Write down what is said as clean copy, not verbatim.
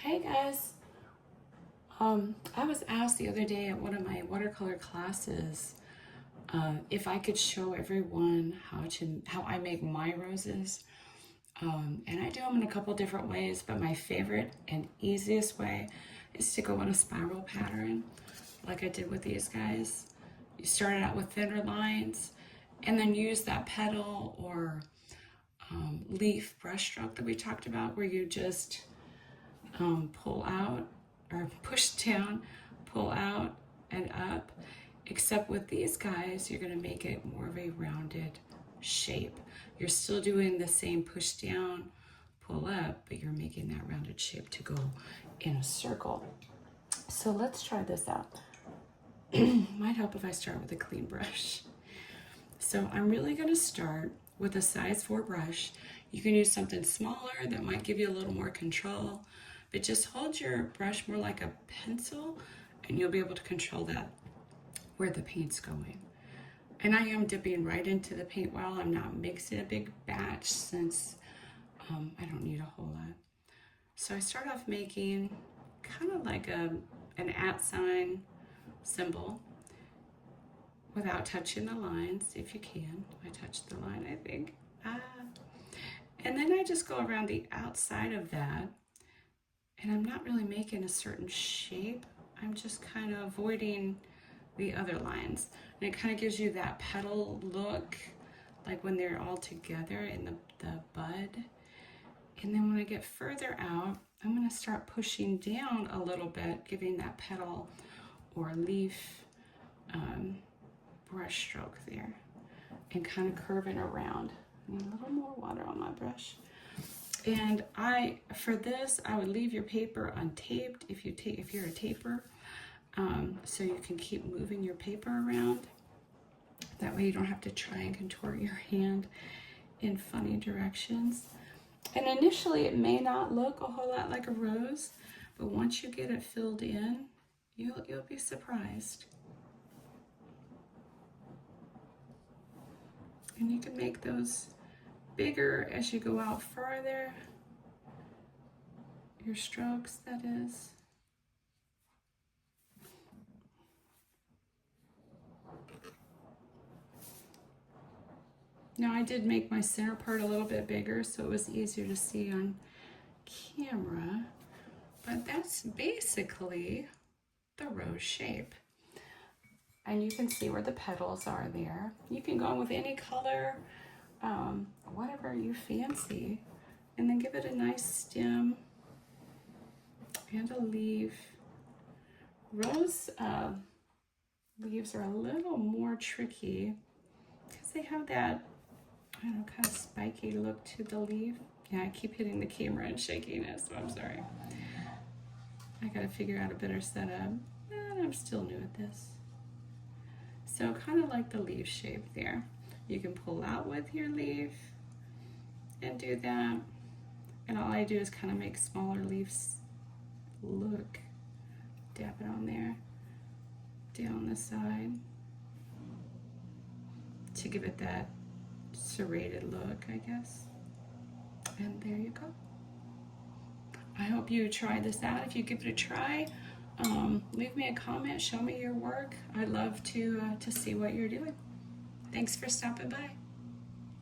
Hey guys, I was asked the other day at one of my watercolor classes if I could show everyone how I make my roses, and I do them in a couple different ways. But my favorite and easiest way is to go in a spiral pattern, like I did with these guys. You start out with thinner lines, and then use that petal or leaf brush stroke that we talked about, where you just pull out or push down, pull out and up. Except with these guys, you're going to make it more of a rounded shape. You're still doing the same push down, pull up, but you're making that rounded shape to go in a circle. So let's try this out. Might help if I start with a clean brush. So I'm really going to start with a size 4 brush. You can use something smaller that might give you a little more control, but just hold your brush more like a pencil and you'll be able to control that, where the paint's going. And I am dipping right into the paint while I'm not mixing a big batch, since I don't need a whole lot. So I start off making kind of like an @ sign symbol without touching the lines. If you can, I touched the line, I think. And then I just go around the outside of that, and I'm not really making a certain shape. I'm just kind of avoiding the other lines. And it kind of gives you that petal look, like when they're all together in the bud. And then when I get further out, I'm going to start pushing down a little bit, giving that petal or leaf brush stroke there, and kind of curving around. I need a little more water on my brush. And for this, I would leave your paper untaped if you're a taper, so you can keep moving your paper around. That way you don't have to try and contort your hand in funny directions. And initially it may not look a whole lot like a rose, but once you get it filled in, you'll be surprised. And you can make those bigger as you go out farther, your strokes, that is. Now I did make my center part a little bit bigger so it was easier to see on camera, but that's basically the rose shape. And you can see where the petals are there. You can go in with any color, whatever you fancy, and then give it a nice stem and a leaf. Rose leaves are a little more tricky because they have that, I don't know, kind of spiky look to the leaf. Yeah, I keep hitting the camera and shaking it, so I'm sorry. I gotta figure out a better setup, and I'm still new at this. So kind of like the leaf shape there. You can pull out with your leaf and do that. And all I do is kind of make smaller leaves look. Dab it on there, down the side, to give it that serrated look, I guess. And there you go. I hope you try this out. If you give it a try, leave me a comment, show me your work. I'd love to see what you're doing. Thanks for stopping by.